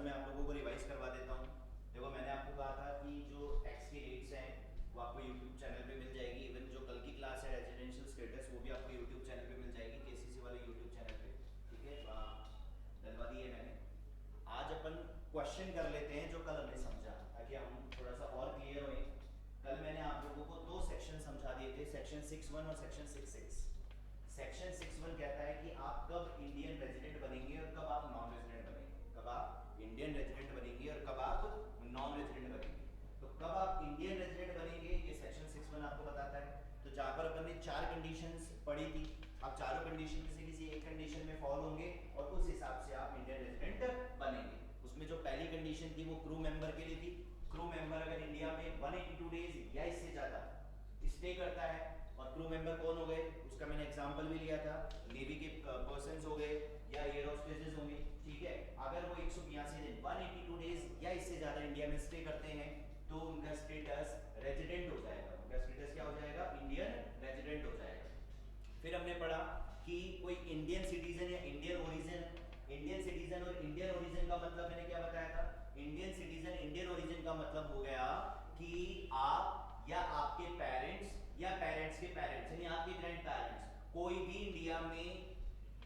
मैं आप लोगों को रिवाइज करवा देता हूँ। देखो मैंने आपको कहा था कि जो टैक्स की रेट्स हैं वो आपको यूट्यूब चैनल पे मिल जाएगी। इवन जो कल की क्लास है रेजिडेंशियल स्टेटस वो भी आपको यूट्यूब चैनल पे मिल जाएगी, केसीसी वाले यूट्यूब चैनल पे। ठीक है, डलवा दी है मैंने। आज अपन क्वेश्चन कर लेते हैं जो कल हमने समझा, ताकि हम थोड़ा सा और क्लियर होए। कल मैंने आप लोगों को दो सेक्शन समझा दिए थे, सेक्शन 6.1 और सेक्शन 6.6। सेक्शन 6.1 कहता है कि आप कब इंडियन रेजिडेंट बनेंगे और कब आप नॉन रेजिडेंट बनेंगे, कब आप इंडियन रेजिडेंट बनेंगे और कब आप नॉन रेजिडेंट बनेंगे। तो कब आप इंडियन रेजिडेंट बनेंगे ये सेक्शन 6.1 आपको बताता है। तो जहाँ पर अपन ने चार कंडीशंस पढ़ी थी, आप चारों कंडीशन में से किसी एक कंडीशन में फॉल होंगे और उस हिसाब से आप इंडियन रेजिडेंट बनेंगे। उसमें जो पहली कंडीशन थी वो क्रू मेंबर के लिए थी। क्रू मेंबर अगर इंडिया में 182 डेज या इससे ज्यादा स्टे करता है, और क्रू मेंबर कौन हो गए उसका मैंने एग्जांपल भी लिया था, नेवी के पर्सन्स हो गए या एयर होस्टेजेस होंगे। ठीक है, अगर वो 182 दिन 182 डेज या इससे ज्यादा इंडिया में स्टे करते हैं तो उनका स्टेटस रेजिडेंट हो जाएगा। उनका स्टेटस क्या हो जाएगा, इंडियन रेजिडेंट हो जाएगा। फिर हमने पढ़ा कि कोई इंडियन सिटीजन या इंडियन ओरिजिन, इंडियन सिटीजन और इंडियन ओरिजिन का मतलब मैंने क्या बताया था, इंडियन सिटीजन इंडियन ओरिजिन का मतलब हो गया कि आप या आपके पेरेंट्स या पेरेंट्स के पेरेंट्स यानी आपके ग्रैंड पेरेंट्स कोई भी इंडिया में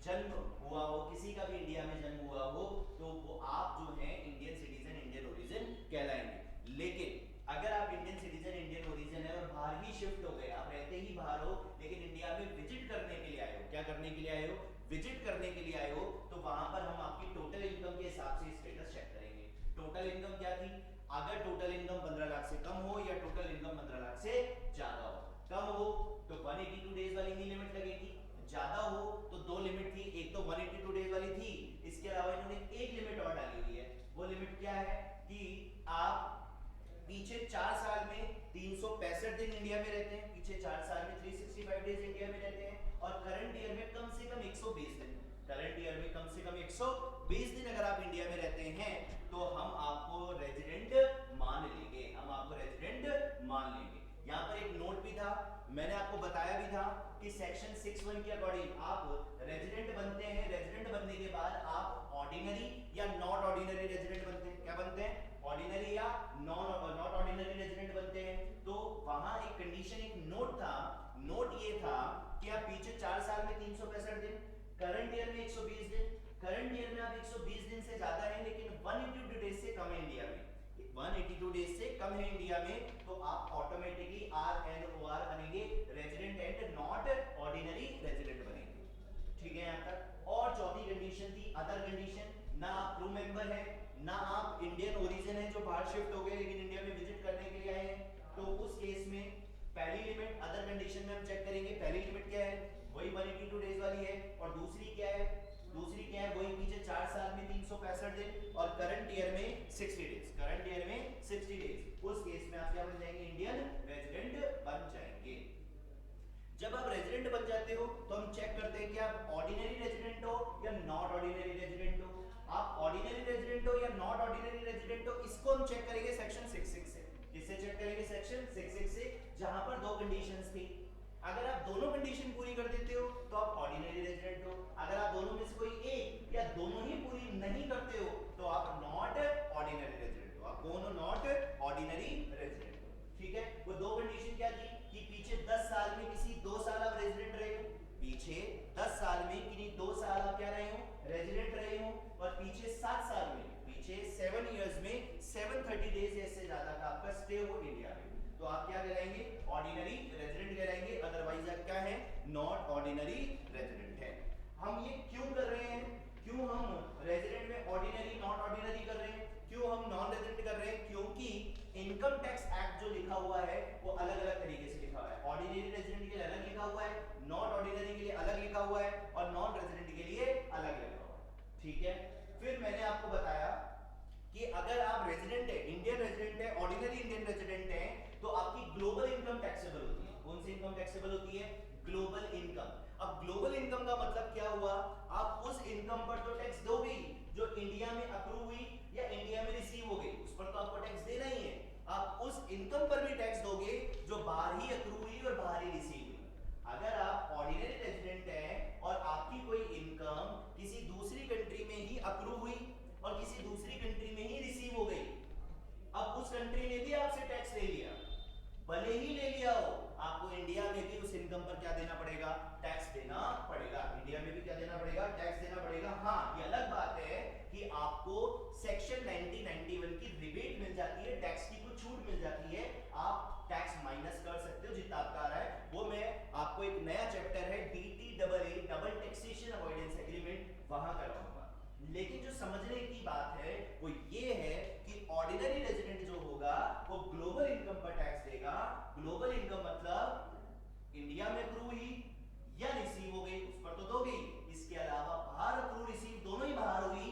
जन्म हुआ हो, किसी का भी इंडिया में जन्म हुआ हो तो वो आप जो है इंडियन सिटीजन इंडियन ओरिजिन कहलाएंगे। लेकिन अगर आप इंडियन सिटीजन इंडियन ओरिजिन है और बाहर ही शिफ्ट हो गए, आप रहते ही बाहर हो लेकिन इंडिया में विजिट करने के लिए आए हो, क्या करने के लिए आए हो, विजिट करने के लिए आए हो, तो वहां पर हम आपकी टोटल इनकम के हिसाब से स्टेटस चेक करेंगे। टोटल इनकम क्या थी, अगर टोटल इनकम 15 लाख से कम हो या टोटल इनकम 15 लाख से ज्यादा हो। कम हो तो 182 डेज वाली ही लिमिट लगेगी, ज्यादा हो तो दो लिमिट थी, एक तो 182 डेज वाली थी, इसके अलावा इन्होंने एक लिमिट और डाली हुई है। वो लिमिट क्या है कि आप पीछे 4 साल में 365 दिन इंडिया में रहते हैं, पीछे 4 साल में 365 डेज इंडिया में रहते हैं, और करंट ईयर में कम से कम 120 दिन, करंट ईयर में कम से कम 120 दिन अगर आप इंडिया में रहते हैं तो हम आपको रेजिडेंट मान लेंगे, हम आपको रेजिडेंट मान लेंगे। यहां पर एक नोट भी था, मैंने आपको बताया भी था कि सेक्शन 6.1 के अकॉर्डिंग आप रेजिडेंट बनते हैं, रेजिडेंट बनने के बाद आप ऑर्डिनरी या नॉट ऑर्डिनरी रेजिडेंट बनते हैं। क्या बनते हैं, ऑर्डिनरी या नॉट ऑर्डिनरी रेजिडेंट बनते हैं। तो वहां एक कंडीशन, एक नोट था, नोट ये था कि आप पीछे 4 साल में 365 दिन, करंट ईयर में 120 दिन, करंट ईयर में आप 120 दिन से ज्यादा है लेकिन 182 डेज से कम है इंडिया में, 182 डेज से कम है इंडिया में, तो आप ऑटोमेटिकली RNOR बनेंगे, resident and not ordinary resident बनेंगे। ठीक है यहां तक। और चौथी कंडीशन थी अदर कंडीशन, ना आप क्रू मेंबर है ना आप इंडियन ओरिजिन है जो बाहर शिफ्ट हो गए लेकिन इंडिया में विजिट करने के लिए आए हैं, तो उस केस में पहली लिमिट अदर कंडीशन में हम चेक करेंगे, पहली लिमिट क्या है, वही 182 डेज वाली है, और दूसरी क्या है, दूसरी क्या है, वही पीछे 4 साल में 365 दिन और करंट ईयर में 60 डेज, करंट ईयर में 60 डेज। उस केस में आप क्या बन जाएंगे, इंडियन रेजिडेंट बन जाएंगे। जब आप रेजिडेंट बन जाते हो तो हम चेक करते हैं कि आप ऑर्डिनरी रेजिडेंट हो या नॉट ऑर्डिनरी रेजिडेंट हो। आप ऑर्डिनरी रेजिडेंट हो या नॉट ऑर्डिनरी रेजिडेंट हो, इसको हम चेक करेंगे सेक्शन 6.6 से। किससे चेक करेंगे, सेक्शन 6.6 से, जहां पर दो कंडीशंस थी। अगर आप दोनों कंडीशन पूरी कर देते हो तो आप ऑर्डिनरी रेजिडेंट हो, अगर आप दोनों में से कोई एक या दोनों ही पूरी नहीं करते हो तो आप नॉट ऑर्डिनरी रेजिडेंट हो। आप कौन हो, नॉट ऑर्डिनरी रेजिडेंट हो। ठीक है, वो दो कंडीशन क्या थी कि पीछे 10 साल में किसी 2 साल आप रेजिडेंट रहे हो, पीछे 10 साल में किन्हीं 2 साल आप क्या रहे हो, रेजिडेंट रहे हो, और पीछे 7 साल में, पीछे 7 इयर्स में 730 डेज या इससे ज्यादा का आपका स्टे हो इंडिया में, तो आप क्या कहलाएंगे, ऑर्डिनरी रेजिडेंट कहलाएंगे। अदरवाइज आप क्या है, नॉट ऑर्डिनरी रेजिडेंट है। हम ये क्यों कर रहे हैं, क्यों हम रेजिडेंट में ऑर्डिनरी नॉट ऑर्डिनरी कर रहे हैं, क्यों हम नॉन रेजिडेंट कर रहे हैं, क्योंकि इनकम टैक्स एक्ट जो लिखा हुआ है वो अलग अलग तरीके से लिखा हुआ है। ऑर्डिनरी रेजिडेंट के लिए अलग लिखा हुआ है, नॉट ऑर्डिनरी के लिए अलग लिखा हुआ है, और नॉन रेजिडेंट के लिए अलग लिखा हुआ है। ठीक है, फिर मैंने आपको बताया कि अगर आप रेजिडेंट है, इंडियन रेजिडेंट है, ऑर्डिनरी इंडियन रेजिडेंट है, तो आपकी ग्लोबल इनकम टैक्सेबल होती है। कौन सी इनकम टैक्सेबल होती है, ग्लोबल इनकम। अब ग्लोबल इनकम का मतलब क्या हुआ, आप उस इनकम पर तो टैक्स दोगे ही जो इंडिया में अक्रू हुई या इंडिया में रिसीव हो गई, उस पर तो आपको टैक्स देना ही है। आप उस इनकम पर भी टैक्स दोगे जो बाहर ही अक्रू हुई और बाहर ही रिसीव हुई। अगर आप ऑर्डिनरी रेजिडेंट हैं और आपकी कोई इनकम किसी दूसरी कंट्री में ही अक्रू हुई और किसी दूसरी कंट्री में समझने की बात है वो ये है कि ऑर्डिनरी रेजिडेंट जो होगा वो ग्लोबल इनकम पर टैक्स देगा। ग्लोबल इनकम मतलब इंडिया में अक्रू हुई या रिसीव हो गई उस पर तो दोगे। इसके अलावा बाहर अक्रू रिसीव दोनों ही बाहर हुई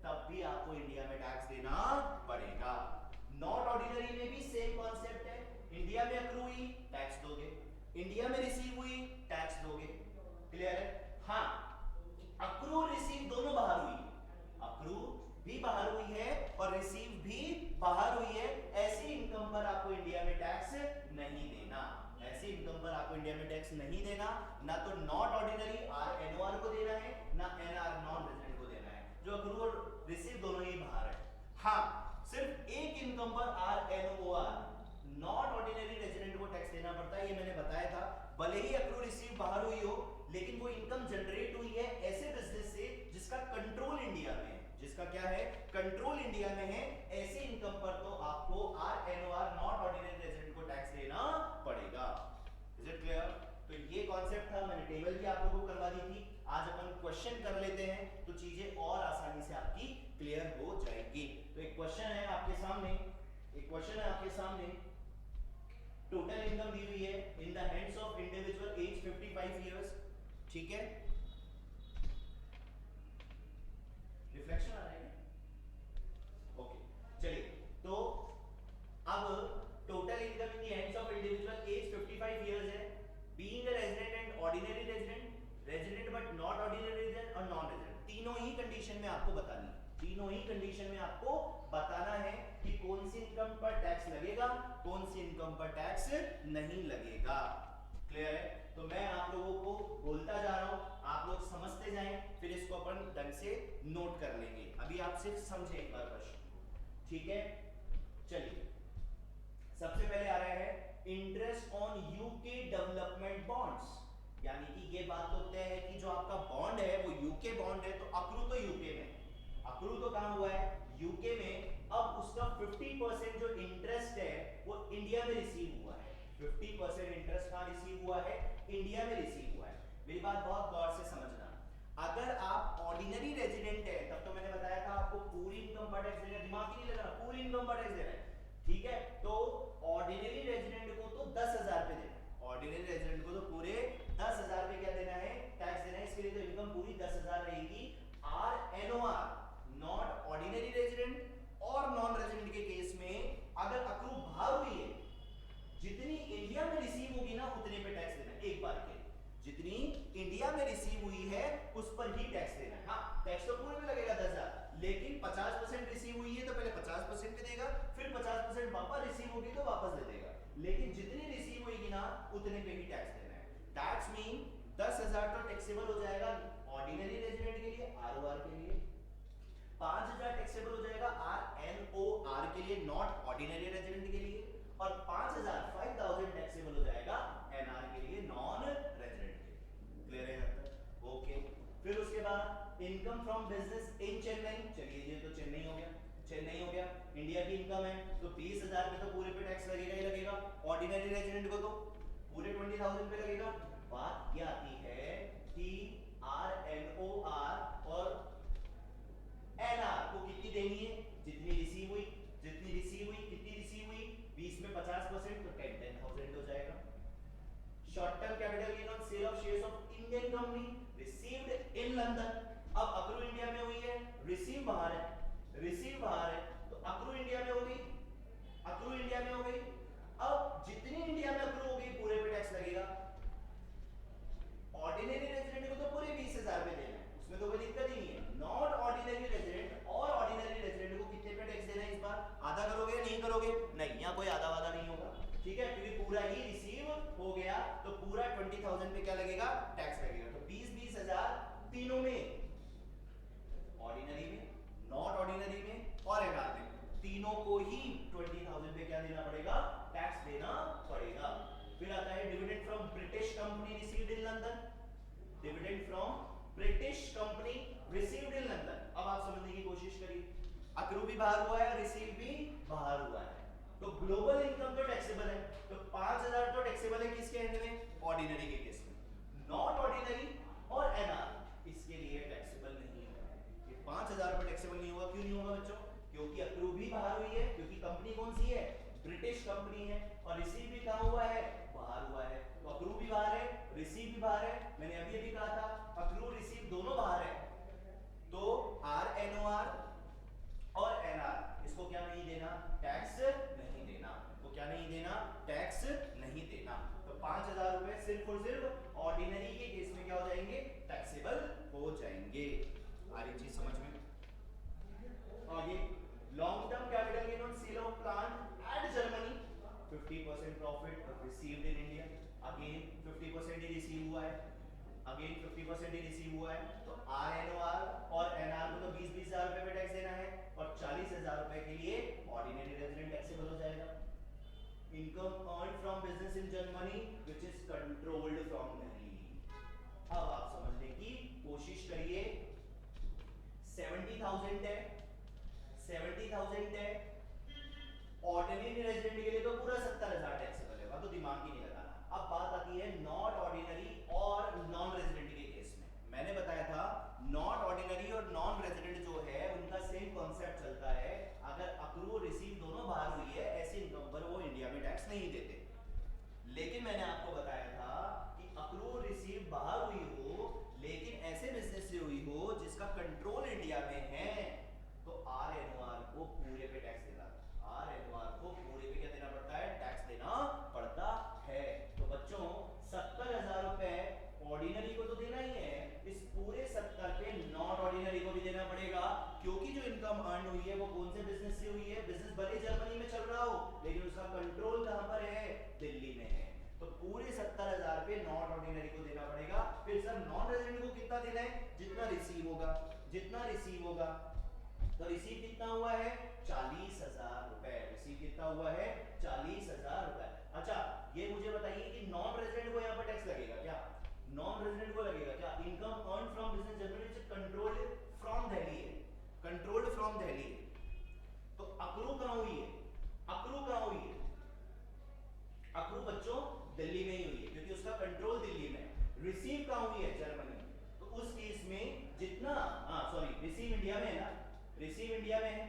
तब भी आपको इंडिया में टैक्स देना पड़ेगा। नॉट ऑर्डिनरी में भी सेम कॉन्सेप्ट है। इंडिया में अक्रू हुई टैक्स दोगे, इंडिया में रिसीव हुई टैक्स दोगे। क्लियर है? हाँ, अक्रू रिसीव दोनों बाहर हुई, अक्रू भी बाहर हुई है और रिसीव भी बाहर हुई है, ऐसी इनकम पर आपको इंडिया में टैक्स नहीं देना। ऐसी इनकम पर आपको इंडिया में टैक्स नहीं देना। ना तो नॉट ऑर्डिनरी आर एनओआर को देना है, ना एनआर नॉन रेजिडेंट को देना है, जो अक्रू और रिसीव दोनों ही बाहर है। हाँ, सिर्फ एक इनकम पर R NOR not ordinary resident को टैक्स देना पड़ता है, ये मैंने बताया था। भले ही अक्रू रिसीव बाहर हुई हो लेकिन वो इनकम जनरेट हुई है ऐसे बिजनेस से जिसका कंट्रोल इंडिया में है, जिसका क्या है, कंट्रोल इंडिया में है, ऐसी इनकम पर तो आपको R NOR not ordinary resident को टैक्स देना पड़ेगा। Is it clear? तो ये कॉन्सेप्ट था, मैंने टेबल भी आप लोगों को करवा दी थी। आज अपन क्वेश्चन कर लेते हैं तो चीजें और आसानी से आपकी क्लियर हो जाएगी। तो एक क्वेश्चन है आपके सामने, एक क्वेश्चन है आपके सामने। टोटल इनकम दी हुई है in the hands of individual as 55 इयर्स। ठीक है, रिफ्लेक्शन आ रहा है? ओके, चलिए। तो अब total income in the hands of individual as 55 years है। Being a resident and ordinary resident, resident but not ordinary resident और नॉन रेजिडेंट, तीनों ही कंडीशन में आपको बतानी, तीनों ही कंडीशन में आपको बताना है कि कौन सी इनकम पर टैक्स लगेगा, कौन सी इनकम पर टैक्स नहीं लगेगा। क्लियर है? तो मैं आप लोगों को बोलता जा रहा हूं, आप लोग समझते जाएं, फिर इसको अपन ढंग से नोट कर लेंगे। अभी आप सिर्फ समझें एक बार क्वेश्चन। ठीक है, चलिए। सबसे पहले आ रहा है interest on UK development bonds, यानी कि ये बात तो तय है कि जो आपका बॉन्ड है वो यूके बॉन्ड है, तो अक्रू तो यूके में, अक्रू तो कहां हुआ है, यूके में। अब उसका 50% जो इंटरेस्ट है वो इंडिया में रिसीव हुआ है। 50% इंटरेस्ट कहां रिसीव हुआ है, इंडिया में रिसीव हुआ है। मेरी बात बहुत गौर से समझना। अगर आप ऑर्डिनरी रेजिडेंट है तब तो मैंने बताया था आपको पूरी इनकम पर टैक्स देना, दिमाग ही नहीं लगाना, पूरी इनकम पर टैक्स देना है। ठीक है, तो ऑर्डिनरी रेजिडेंट को तो 10,000 पे देना है, ऑर्डिनरी रेजिडेंट को तो पूरे 10,000 पे क्या देना है, टैक्स देना है। इसके लिए तो इनकम पूरी 10,000 रहेगी। R NOR not ordinary resident और नॉन रेजिडेंट के केस में अगर अक्रू बाहर हुई है, जितनी इंडिया में रिसीव होगी ना उतने पे टैक्स देना है एक बार के। जितनी इंडिया में रिसीव हुई है उस पर ही टैक्स देना है। हाँ, टैक्स तो पूरे में लगेगा 10,000, लेकिन 50% रिसीव हुई है तो पहले 50% पे देगा, फिर 50% वापस रिसीव होगी तो वापस दे देगा, लेकिन जितनी रिसीव होगी ना उतने पे ही टैक्स देना है। टैक्स मीन 10,000 तो टैक्सेबल हो जाएगा ऑर्डिनरी रेजिडेंट के लिए, आरओआर के लिए, 5,000 टैक्सेबल हो जाएगा आरएनओआर के लिए, नॉट ऑर्डिनरी रेजिडेंट के लिए, और 5,000 टैक्सेबल हो जाएगा एनआर के लिए, नॉन रेजिडेंट के लिए। क्लियर है यहां तक? ओके। फिर उसके बाद income from business in Chennai, चलिए ये तो चेन्नई हो गया, चेन्नई हो गया, इंडिया की इनकम है तो 20,000 पे तो पूरे पे टैक्स लगेगा ही लगेगा। ऑर्डिनरी रेजिडेंट को तो पूरे 20,000 पे लगेगा। बात क्या आती है कि आरएनओआर और एनआर को कितनी देनी है, जितनी रिसीव हुई, जितनी रिसीव हुई, कितनी रिसीव हुई, 20 में 50% तो 10,000 हो जाएगा। Short term capital gain on sale of shares of Indian company received in London. अब अक्रू इंडिया में हुई है, रिसीव बाहर है, रिसीव बाहर है, तो अक्रू इंडिया में हो गई, अक्रू इंडिया में हो गई। अब जितनी इंडिया में अक्रू हो गई पूरे पे टैक्स लगेगा। ऑर्डिनरी रेजिडेंट को तो पूरे 20,000 पे देना है, उसमें तो कोई दिक्कत ही नहीं है। नॉट ऑर्डिनरी रेजिडेंट और ऑर्डिनरी रेजिडेंट को कितने पे टैक्स देना है इस बार, आधा करोगे या नहीं करोगे? नहीं, यहाँ कोई आधा वादा नहीं होगा। ठीक है, क्योंकि पूरा ही रिसीव हो गया तो पूरा 20,000 पे क्या लगेगा, टैक्स लगेगा। तो 20,000 तीनों में, ऑर्डिनरी में, नॉट ऑर्डिनरी में और एनआर में, तीनों को ही 20,000 पे क्या देना पड़ेगा, टैक्स देना पड़ेगा। फिर आता है dividend from British company received in London, dividend from British company received in London. अब आप समझने की कोशिश करिए, अक्रू भी बाहर हुआ है, रिसीव भी बाहर हुआ है, तो ग्लोबल इनकम तो टैक्सेबल है, तो 5,000 तो टैक्सेबल है किसके एंड में, ऑर्डिनरी के केस में। नॉट ऑर्डिनरी और एनआर इसके लिए टैक्सेबल नहीं है, ये 5,000 रुपए टैक्सेबल नहीं होगा। क्यों नहीं होगा बच्चों? क्योंकि अक्रू भी बाहर हुई है, क्योंकि कंपनी कौन सी है? ब्रिटिश कंपनी है, और रिसीव भी कहां हुआ है? बाहर हुआ है। तो अक्रू भी बाहर है, रिसीव भी बाहर है। मैंने अभी अभी कहा था अक्रू रिसीव दोनों बाहर है, तो RNOR और NR इसको क्या नहीं देना? टैक्स नहीं देना। तो क्या नहीं देना? टैक्स नहीं देना। तो 5,000 रुपए सिर्फ और सिर्फ ऑर्डिनरी के केस में क्या हो जाएंगे? टैक्सेबल हो जाएंगे। आ रही चीज समझ में? आगे long term capital gain on sale of plant at Germany 50% profit received in India. Again 50% he receive हुआ है, अगेन 50% ही रिसीव हुआ है। तो RNOR और NR को तो 20,000 रुपए पे टैक्स देना है, और 40,000 रुपए के लिए ऑर्डिनरी रेजिडेंट टैक्सेबल हो जाएगा। Income earn from business in Germany which is controlled from Delhi. अब आप समझने की कोशिश करिए। 70,000 है, 70,000 है, ऑर्डिनरी रेजिडेंट के लिए तो पूरा 70,000 टैक्सेबल है, तो दिमाग ही नहीं लगाना। अब बात आती है नॉट ऑर्डिनरी और नॉन रेजिडेंट के केस में। मैंने बताया था नॉट ऑर्डिनरी और नॉन रेजिडेंट जो है उनका सेम कॉन्सेप्ट चलता है। अगर अक्रू रिसीव दोनों बाहर हुई है, ऐसे इनकम पर वो इंडिया में टैक्स नहीं देते। लेकिन मैंने आपको बताया था कि अक्रू रिसीव बाहर हुई हो लेकिन ऐसे बिजनेस से हुई हो जिसका कंट्रोल इंडिया में है, तो RNOR को पूरे पे टैक्स देना। RNOR को पूरे पे क्या देना पड़ता है? टैक्स देना पड़ता है। तो बच्चों 70,000 रुपए ऑर्डिनरी को तो देना ही है, इस पूरे 70 पे नॉट ऑर्डिनरी को भी देना पड़ेगा, क्योंकि जो इनकम अर्न हुई है वो कौन से बिजनेस से हुई है? बिजनेस भले जर्मनी में चल रहा हो लेकिन उसका कंट्रोल कहां पर है? दिल्ली में है। तो पूरे 70,000 पे नॉट ऑर्डिनरी को देना पड़ेगा। फिर सर नॉन रेजिडेंट को कितना देना है? जितना रिसीव होगा, जितना रिसीव होगा। तो रिसीव कितना हुआ है? 40,000 रुपए। रिसीव कितना हुआ है? 40,000 रुपए। अच्छा ये मुझे बताइए कि नॉन रेजिडेंट को यहाँ पर टैक्स लगेगा क्या? नॉन रेजिडेंट को लगेगा क्या? Income earn from business generally controlled from Delhi है, कंट्रोल्ड फ्रॉम दिल्ली है। तो अक्रू कहां हुई है? अक्रू कहां हुई है? अक्रू बच्चों दिल्ली में ही हुई है, क्योंकि उसका कंट्रोल दिल्ली में है। रिसीव कहां हुई है? जर्मनी में। तो उस केस में जितना रिसीव इंडिया में है ना, रिसीव इंडिया में है,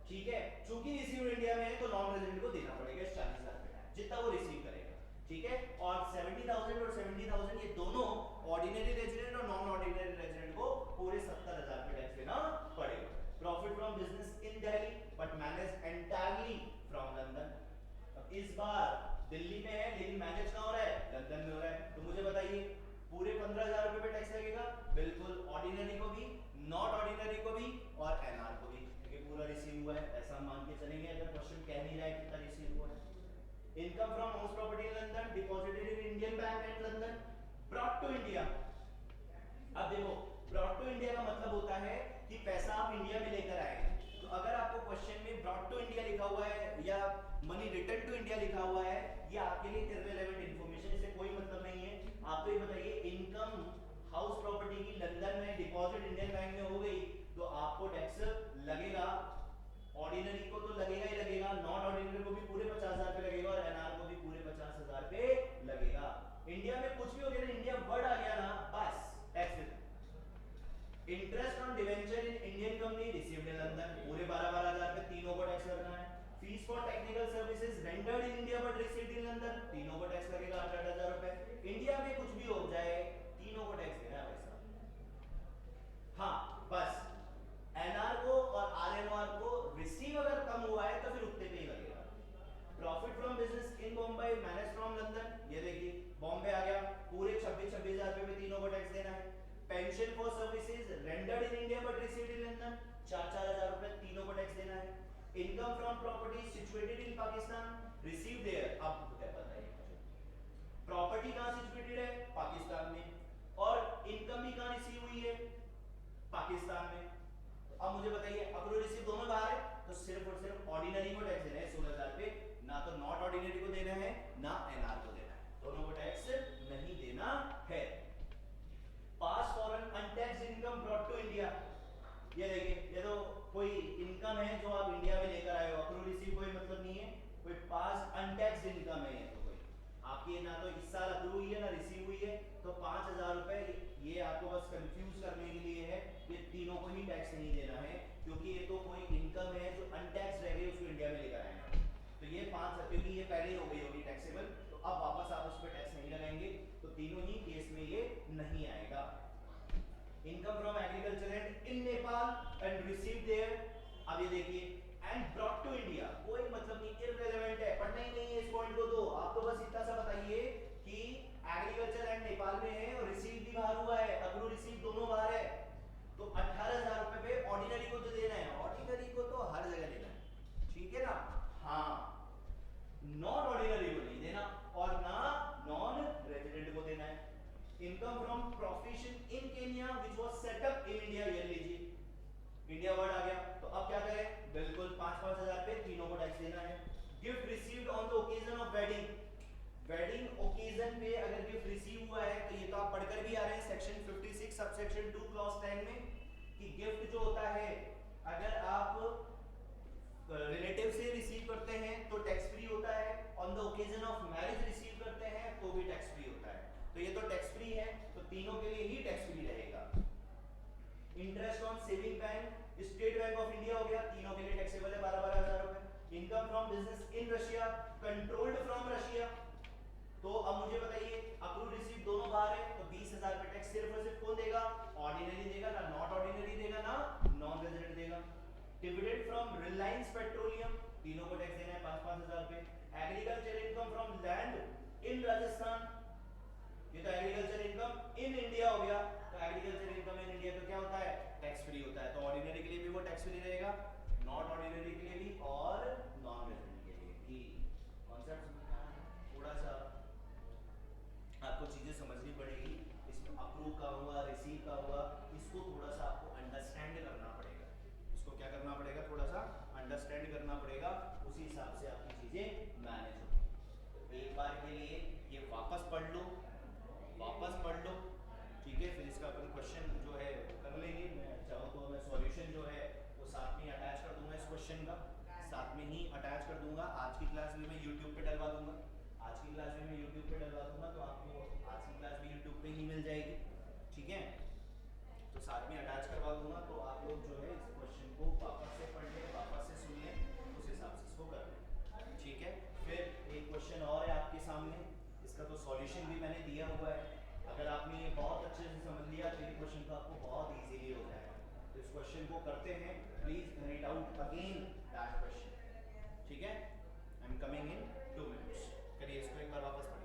ठीक है। चूंकि रिसीव इंडिया में है तो नॉन रेजिडेंट को देना पड़ेगा 40,000 रुपए जितना वो रिसीव करेगा, ठीक है। और 70,000 और 70,000 ये दोनों ऑर्डिनरी रेजिडेंट और नॉन ऑर्डिनरी रेजिडेंट को पूरे 70,000 पे टैक्स देना पड़ेगा। Profit from business in Delhi but manage entirely from London. इस बार दिल्ली में है लेकिन मैनेज कहां हो रहा है? लंदन में हो रहा है। तो मुझे बताइए पूरे 15,000 रुपए पे टैक्स लगेगा? बिल्कुल, ऑर्डिनरी को भी, नॉट ऑर्डिनरी को भी और NR को भी, क्योंकि पूरा रिसीव हुआ है। ऐसा मान के चलेंगे अगर क्वेश्चन कह नहीं रहा है कितना रिसीव हुआ है। Income from house property in London deposited in Indian bank at London brought to India. अब देखो ब्रॉट टू इंडिया का मतलब होता है कि पैसा आप इंडिया में लेकर आए। तो अगर आपको क्वेश्चन में ब्रॉट टू इंडिया लिखा हुआ है या मनी रिटर्न टू इंडिया लिखा हुआ है, ये आपके लिए इररिलेवेंट इंफॉर्मेशन, इससे कोई मतलब नहीं है। आप तो ये बताइए इनकम हाउस प्रॉपर्टी की लंदन में डिपॉजिट इंडियन बैंक में हो गई तो आपको टैक्स लगेगा। ऑर्डिनरी को तो लगेगा ही लगेगा, नॉन ऑर्डिनरी को भी पूरे 50,000 पे लगेगा और NR को भी पूरे 50,000 पे लगेगा। इंडिया में कुछ भी हो गया ना, इंडिया वर्ड आ गया ना, बस tax. Interest on debenture in Indian company received in London पूरे 12,000 पे तीनों को टैक्स लगना है। Fees for technical services rendered in India but received in London तीनों को टैक्स लगेगा 8,000 रुपए। इंडिया में कुछ भी हो जाए तीनों को टैक्स देना है पैसा। हाँ बस NR को और RNOR को रिसीव अगर कम हुआ है तो फिर उतने पे ही लगेगा। Profit from business in Bombay manage from London, ये देखिए बॉम्बे आ गया, पूरे 26,000 रुपए पे तीनों को टैक्स देना है। Pension for services rendered in India but received in London 4,000 रुपए तीनों को टैक्स देना है। Income from property situated in Pakistan receive there, अब बताइए प्रॉपर्टी कहां सिचुएटेड है? पाकिस्तान में, और इनकम भी कहां रिसीव हुई है? पाकिस्तान में। तो अब मुझे बताइए अक्रू रिसीव दोनों बाहर है तो सिर्फ और सिर्फ ऑर्डिनरी को टैक्स देना है 16,000 पे, ना तो नॉट ऑर्डिनरी को देना है ना NR को देना है, दोनों को टैक्स नहीं देना है। Past foreign untaxed income brought to India, ये देखिए ये तो कोई इनकम है जो आप इंडिया में लेकर आए हो, अक्रू रिसीव कोई मतलब नहीं है, कोई पास अनटैक्स्ड इनकम है तो कोई आपकी ना तो इस साल अक्रू हुई है ना रिसीव हुई है, तो 5,000 रुपए ये आपको बस कंफ्यूज करने के लिए है, ये तीनों को ही टैक्स नहीं देना आगे देखिए, एंड ब्रॉट टू इंडिया, कोई मतलब नहीं, इररिलेवेंट है, पढ़ना ही नहीं है इस पॉइंट को। तो आप तो बस इतना सा बताइए कि एग्रीकल्चर एंड नेपाल में है और रिसीव भी बाहर हुआ है, अप्रूव रिसीव दोनों बाहर है। तो 18,000 रुपए पे ऑर्डिनरी को तो देना है, ऑर्डिनरी को तो हर जगह देना है, ठीक है ना। हाँ, नॉन ऑर्डिनरी को नहीं देना और ना नॉन रेजिडेंट को देना है। Income from profession in Kenya which was set up in India, ये लीजिए इंडिया वर्ड आ गया। तो अब क्या करें, बिल्कुल 5-5 हजार पे तीनों को टैक्स देना है। Gift received on the occasion of wedding, wedding occasion पे अगर गिफ्ट रिसीव हुआ है, तो ये तो आप पढ़कर भी आ रहे हैं सेक्शन 56 सबसेक्शन 2 क्लॉज 10 में, कि गिफ्ट जो होता है अगर आप रिलेटिव से रिसीव करते हैं तो टैक्स फ्री होता है, on the occasion of marriage receive करते हैं तो भी टैक्स फ्री होता है। तो ये तो टैक्स फ्री है, तो तीनों के लिए ही टैक्स फ्री रहेगा। Interest on saving bank, state bank of India हो गया, तीनों के लिए टैक्सेबल है 12-12 हजार रुपए। Income from business in Russia, controlled from Russia, तो अब मुझे बताइए अप्रूव रिसीव दोनों बाहर है, तो 20,000 पे टैक्स सिर्फ और सिर्फ कौन देगा, ऑर्डिनरी देगा, ना नॉट ऑर्डिनरी देगा, ना नॉन रेजिडेंट देगा। डिविडेंड फ्रॉम रिलायंस पेट्रोलियम, तीनों को टैक्स देना है 5-5 हजार पे। Agriculture income from land in Rajasthan, ये तो एग्रीकल्चर इनकम इन इंडिया हो गया, तो एग्रीकल्चर इनकम इन इंडिया तो क्या होता है, टैक्स फ्री होता है। तो ऑर्डिनरी के लिए भी वो टैक्स फ्री रहेगा, नॉट ऑर्डिनरी के लिए भी और नॉन रेजिडेंट के लिए भी। कॉन्सेप्ट समझना है, थोड़ा सा आपको चीजें समझनी पड़ेगी। इसमें अप्रूव का हुआ, रिसीव का हुआ, इसको थोड़ा सा आपको अंडरस्टैंड करना पड़ेगा। इसको क्या करना पड़ेगा, थोड़ा सा अंडरस्टैंड करना पड़ेगा, उसी हिसाब से आपकी चीजें मैनेज होगी। तो एक बार के लिए ये वापस पढ़ लो, वापस पढ़ लो, ठीक है। फिर इसका अपन क्वेश्चन जो है कर लेंगे। मैं चाहूँ तो मैं सॉल्यूशन जो है वो साथ में अटैच कर दूंगा, इस क्वेश्चन का साथ में ही अटैच कर दूंगा। आज की क्लास भी मैं यूट्यूब पे डलवा दूंगा, आज की क्लास भी मैं यूट्यूब पे डलवा दूंगा, तो आपको आज की क्लास भी यूट्यूब पे ही मिल जाएगी, ठीक है। तो साथ में अटैच करवा दूंगा, तो आप लोग जो है इस क्वेश्चन को वापस से पढ़ लें, वापस से सुन लें, उस हिसाब से इसको कर लें, ठीक है। फिर एक क्वेश्चन और है आपके सामने, इसका तो सॉल्यूशन भी मैंने दिया हुआ है। अगर आपने ये बहुत अच्छे से समझ लिया तो ये क्वेश्चन तो आपको बहुत इजीली हो जाएगा। तो इस क्वेश्चन को करते हैं, please read out again that question, ठीक है। I am coming in 2 minutes. करिए इसको एक बार वापस पढ़िए।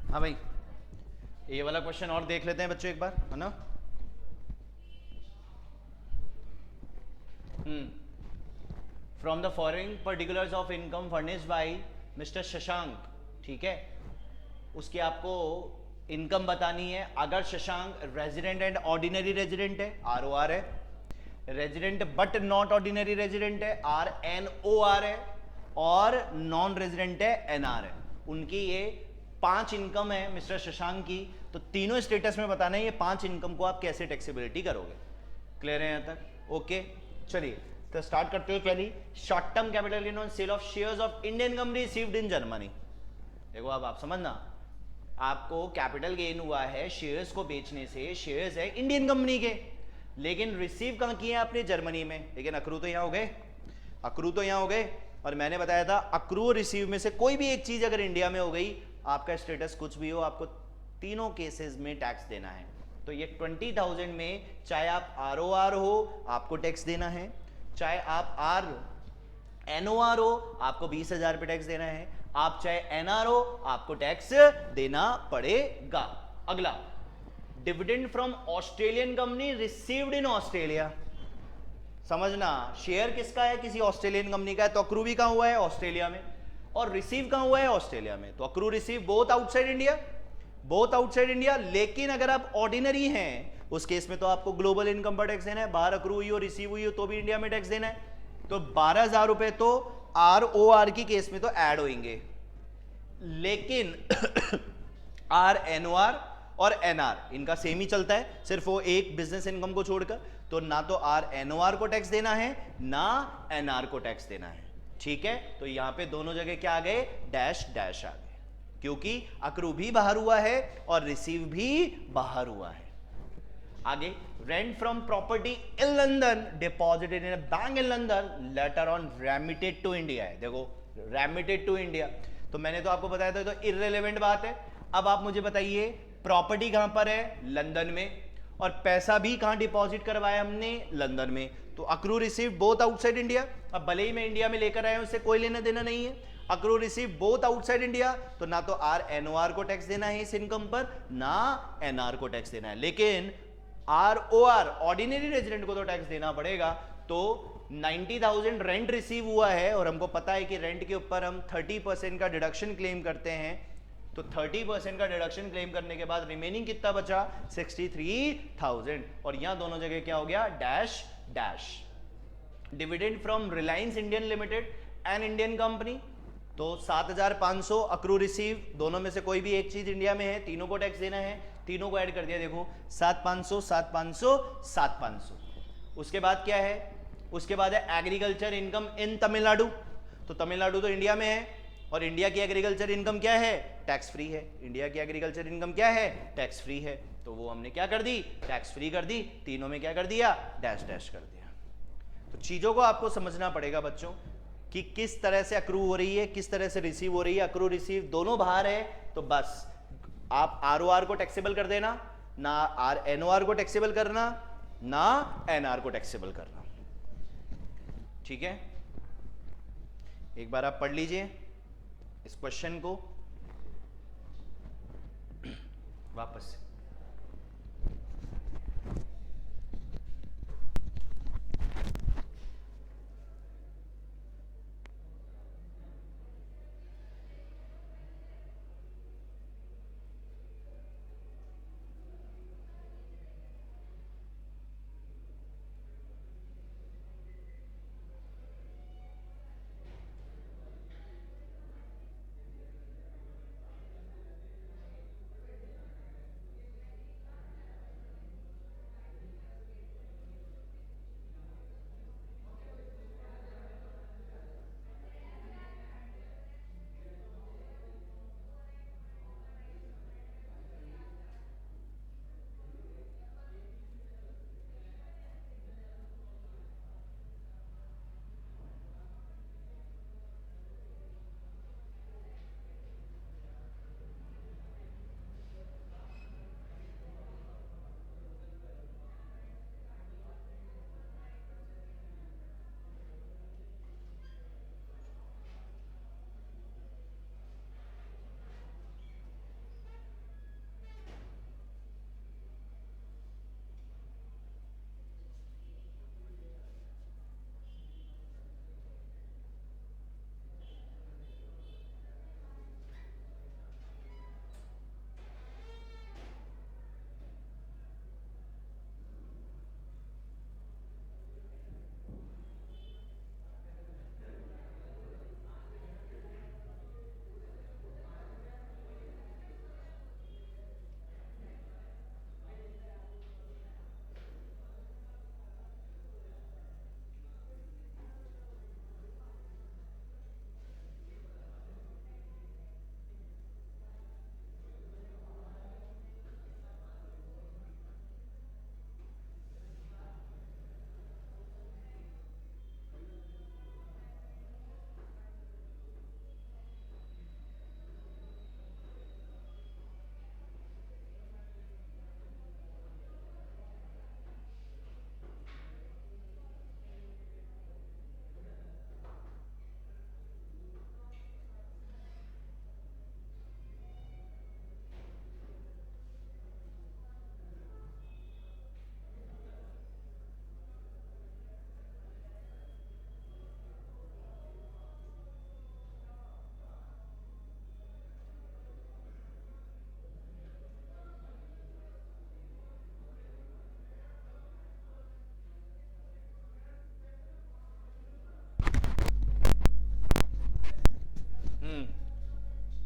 हाँ भाई, ये वाला क्वेश्चन और देख लेते हैं बच्चों एक बार, है ना। From the following particulars of income furnished bye mister Shashank, ठीक है, उसकी आपको इनकम बतानी है। अगर Shashank resident and ordinary resident है, ROR है, resident but not ordinary resident है, RNOR है, और नॉन रेजिडेंट है, NR है। उनकी ये 5 इनकम है मिस्टर शशांक की, तो तीनों स्टेटस में बताना है ये 5 इनकम को आप कैसे टैक्सेबिलिटी करोगे। क्लियर है यहां तक? ओके, चलिए तो स्टार्ट करते हैं। पहली, short term capital gain on sale of shares of Indian company received in Germany. देखो अब आप समझना, आपको कैपिटल गेन हुआ है शेयर्स को बेचने से, शेयर्स है इंडियन कंपनी के, लेकिन रिसीव कहां किए हैं आपने? जर्मनी में। लेकिन अक्रू तो यहां हो गए, अक्रू तो यहां हो गए। और मैंने बताया था अक्रू और रिसीव में से कोई भी एक चीज अगर इंडिया में हो गई, आपका स्टेटस कुछ भी हो, आपको तीनों केसेस में टैक्स देना है। तो ये 20,000 में चाहे आप ROR हो आपको टैक्स देना है, चाहे आप NOR हो आपको 20,000 पे टैक्स देना है, आप चाहे NR हो आपको टैक्स देना पड़ेगा। अगला, dividend from Australian company received in Australia. समझना, शेयर किसका है? किसी ऑस्ट्रेलियन कंपनी का है, तो अक्रू भी कहां हुआ है? ऑस्ट्रेलिया में। और रिसीव कहां हुआ है? ऑस्ट्रेलिया में। तो accrue receive both outside India, both outside India. लेकिन अगर आप ऑर्डिनरी हैं उस केस में तो आपको ग्लोबल इनकम पर टैक्स देना है। बाहर अक्रू हुई हो, रिसीव हुई हो तो भी इंडिया में टैक्स देना है। तो 12,000 रुपए तो ROR की केस में तो ऐड होंगे, लेकिन RNOR और NR इनका सेम ही चलता है, सिर्फ वो एक बिजनेस इनकम को छोड़कर। तो ना तो RNOR को टैक्स देना है ना NR को टैक्स देना है, ठीक है। तो यहां पे दोनों जगह क्या आ गए? डैश डैश आ गए, क्योंकि अक्रू भी बाहर हुआ है और रिसीव भी बाहर हुआ है। आगे, rent from property in London deposited in bank in London later on remitted to India है। देखो, रेमिटेड टू इंडिया, तो मैंने तो आपको बताया था, तो इररिलेवेंट बात है। अब आप मुझे बताइए, प्रॉपर्टी कहां पर है? लंदन में, और पैसा भी कहां डिपॉजिट करवाया हमने? लंदन में। तो accrue receive both outside India. अब भले ही मैं इंडिया में लेकर आया हूं, उससे कोई लेना देना नहीं है। Accrue receive both outside India, तो ना तो RNOR को टैक्स देना है इस इनकम पर, ना NR को टैक्स देना है। लेकिन ROR ऑर्डिनरी रेजिडेंट को तो टैक्स देना पड़ेगा। तो 90,000 रेंट रिसीव हुआ है, और हमको पता है कि रेंट के ऊपर हम 30% का डिडक्शन क्लेम करते हैं। तो 30% का डिडक्शन क्लेम करने के बाद रिमेनिंग कितना बचा? 63,000। और यहां दोनों जगह क्या हो गया? Dash dash. Dividend from Reliance Indian limited an Indian company, तो 7,500 अक्रू रिसीव, दोनों में से कोई भी एक चीज इंडिया में है, तीनों को टैक्स देना है, तीनों को ऐड कर दिया। देखो 7,500 7,500 7,500। उसके बाद क्या है? उसके बाद है एग्रीकल्चर इनकम इन तमिलनाडु। तो तमिलनाडु तो इंडिया में है, और इंडिया की एग्रीकल्चर इनकम क्या है? टैक्स फ्री है। इंडिया की एग्रीकल्चर इनकम क्या है? टैक्स फ्री है। तो वो हमने क्या कर दी? टैक्स फ्री कर दी। तीनों में क्या कर दिया? डैश डैश कर दिया। तो चीजों को आपको समझना पड़ेगा बच्चों, कि किस तरह से अक्रू हो रही है, किस तरह से रिसीव हो रही है। अक्रू रिसीव दोनों बाहर है, तो बस आप ROR को टैक्सेबल कर देना, ना NOR को टैक्सेबल करना, ना NR को टैक्सेबल करना, ठीक है। एक बार आप पढ़ लीजिए इस क्वेश्चन को वापस से।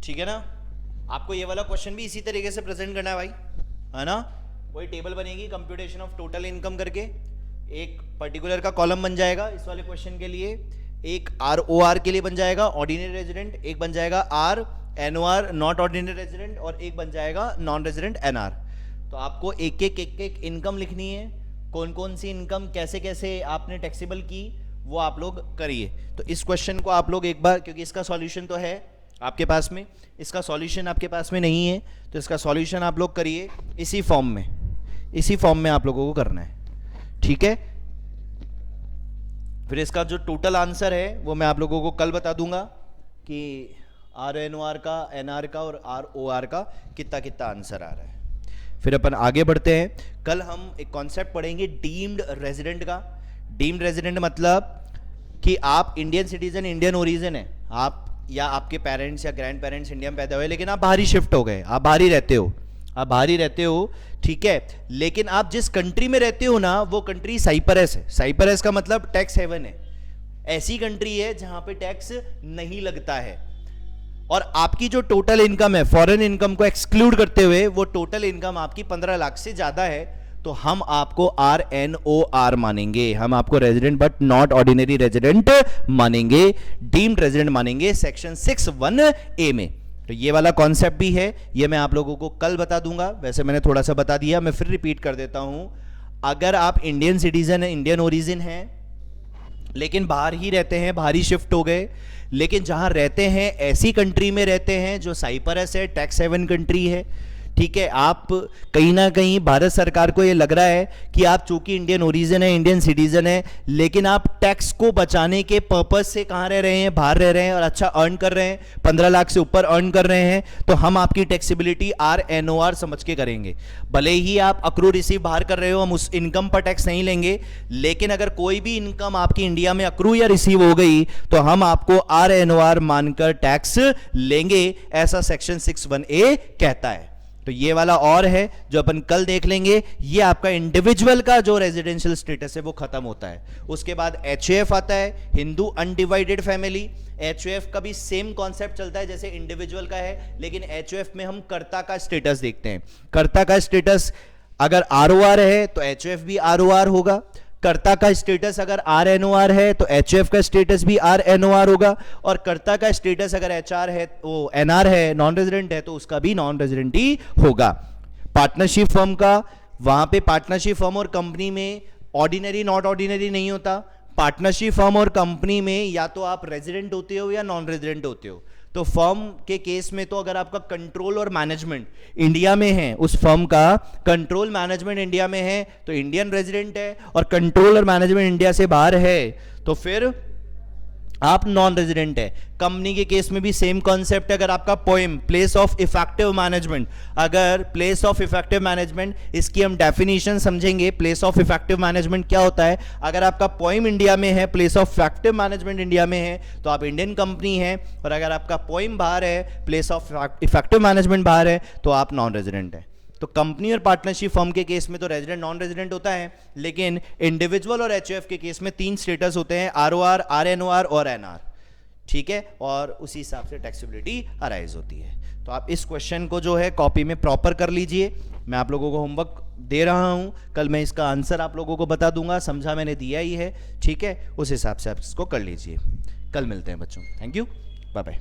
ठीक है ना। आपको ये वाला क्वेश्चन भी इसी तरीके से प्रेजेंट करना है भाई, है ना। वही टेबल बनेगी कंप्यूटेशन ऑफ टोटल इनकम करके, एक पर्टिकुलर का कॉलम बन जाएगा इस वाले क्वेश्चन के लिए, एक ROR के लिए बन जाएगा ऑर्डिनरी रेजिडेंट, एक बन जाएगा NOR नॉट ऑर्डिनरी रेजिडेंट, और एक बन जाएगा नॉन रेजिडेंट NR। तो आपको एक एक इनकम लिखनी है, कौन कौन सी इनकम कैसे कैसे आपने टैक्सेबल की वो आप लोग करिए। तो इस क्वेश्चन को आप लोग एक बार, क्योंकि इसका सॉल्यूशन तो है आपके पास में, इसका सॉल्यूशन आपके पास में नहीं है, तो इसका सॉल्यूशन आप लोग करिए इसी फॉर्म में आप लोगों को करना है, ठीक है। फिर इसका जो टोटल आंसर है वो मैं आप लोगों को कल बता दूंगा कि RNOR का, NR का और ROR का कितना कितना आंसर आ रहा है। फिर अपन आगे बढ़ते हैं। कल हम एक कॉन्सेप्ट पढ़ेंगे डीम्ड रेजिडेंट का। डीम्ड रेजिडेंट मतलब कि आप इंडियन सिटीजन, इंडियन ओरिजिन है आप, या आपके पेरेंट्स या ग्रैंड पेरेंट्स इंडिया में पैदा हुए, लेकिन आप बाहर ही शिफ्ट हो गए, आप बाहर ही रहते हो, ठीक है। लेकिन आप जिस कंट्री में रहते हो ना, वो कंट्री साइप्रस है। साइप्रस का मतलब टैक्स हेवन है, ऐसी कंट्री है जहां पे टैक्स नहीं लगता है। और आपकी जो टोटल इनकम है, फॉरेन इनकम को एक्सक्लूड करते हुए, वो टोटल इनकम आपकी 15 लाख से ज्यादा है, तो हम आपको RNOR मानेंगे, हम आपको resident but not ordinary resident मानेंगे, डीम्ड रेजिडेंट मानेंगे सेक्शन 6(1)(a) में। तो ये वाला कॉन्सेप्ट भी है, ये मैं आप लोगों को कल बता दूंगा। वैसे मैंने थोड़ा सा बता दिया, मैं फिर रिपीट कर देता हूं। अगर आप इंडियन सिटीजन है, इंडियन ओरिजिन है, लेकिन बाहर ही रहते हैं, बाहर ही शिफ्ट हो गए, लेकिन जहां रहते हैं ऐसी कंट्री में रहते हैं जो साइप्रस है, टैक्स हेवन कंट्री है, ठीक है। आप कहीं ना कहीं भारत सरकार को ये लग रहा है कि आप चूंकि इंडियन ओरिजिन है, इंडियन सिटीजन है, लेकिन आप टैक्स को बचाने के पर्पस से कहां रह रहे हैं, बाहर रह रहे हैं और अच्छा अर्न कर रहे हैं, 15 लाख से ऊपर अर्न कर रहे हैं, तो हम आपकी टैक्सेबिलिटी RNOR समझ के करेंगे। भले ही आप अक्रू रिसीव बाहर कर रहे हो, हम उस इनकम पर टैक्स नहीं लेंगे, लेकिन अगर कोई भी इनकम आपकी इंडिया में अक्रू या रिसीव हो गई तो हम आपको RNOR मानकर टैक्स लेंगे, ऐसा सेक्शन 6(1)(a) कहता है। तो ये वाला और है जो अपन कल देख लेंगे। ये आपका इंडिविजुअल का जो रेजिडेंशियल स्टेटस है वो खत्म होता है। उसके बाद HAF आता है, हिंदू अनडिवाइडेड फैमिली। HAF का भी सेम कॉन्सेप्ट चलता है जैसे इंडिविजुअल का है, लेकिन HAF में हम कर्ता का स्टेटस देखते हैं। कर्ता का स्टेटस अगर ROR है तो HAF भी ROR होगा, कर्ता का स्टेटस अगर RNOR है तो HAF का स्टेटस भी RNOR होगा, और कर्ता का स्टेटस अगर HR है, वो NR है, नॉन रेजिडेंट है, तो उसका भी नॉन रेजिडेंट ही होगा। पार्टनरशिप फर्म का, वहां पे पार्टनरशिप फर्म और कंपनी में ऑर्डिनरी नॉट ऑर्डिनरी नहीं होता। पार्टनरशिप फर्म और कंपनी में या तो आप रेजिडेंट होते हो या नॉन रेजिडेंट होते हो। तो फर्म के केस में तो अगर आपका कंट्रोल और मैनेजमेंट इंडिया में है, उस फर्म का कंट्रोल मैनेजमेंट इंडिया में है, तो इंडियन रेजिडेंट है, और कंट्रोल और मैनेजमेंट इंडिया से बाहर है तो फिर आप नॉन रेजिडेंट है। कंपनी के केस में भी सेम कॉन्सेप्ट है। अगर आपका poem place of effective management, अगर प्लेस ऑफ इफेक्टिव मैनेजमेंट, इसकी हम डेफिनेशन समझेंगे। प्लेस ऑफ इफेक्टिव मैनेजमेंट क्या होता है? अगर आपका पोएम इंडिया में है, place of effective management India में है, तो आप इंडियन कंपनी है, और अगर आपका पोएम बाहर है, प्लेस ऑफ इफेक्टिव मैनेजमेंट बाहर है, तो आप नॉन रेजिडेंट है। तो कंपनी और पार्टनरशिप फर्म के केस में तो रेजिडेंट नॉन रेजिडेंट होता है, लेकिन इंडिविजुअल और HAF के केस में 3 स्टेटस होते हैं, ROR, RNOR और NR, ठीक है। और उसी हिसाब से टैक्सेबिलिटी अराइज होती है। तो आप इस क्वेश्चन को जो है कॉपी में प्रॉपर कर लीजिए। मैं आप लोगों को होमवर्क दे रहा हूं, कल मैं इसका आंसर आप लोगों को बता दूंगा, समझा मैंने दिया ही है, ठीक है। उस हिसाब से आप इसको कर लीजिए। कल मिलते हैं बच्चों, थैंक यू, बाय बाय।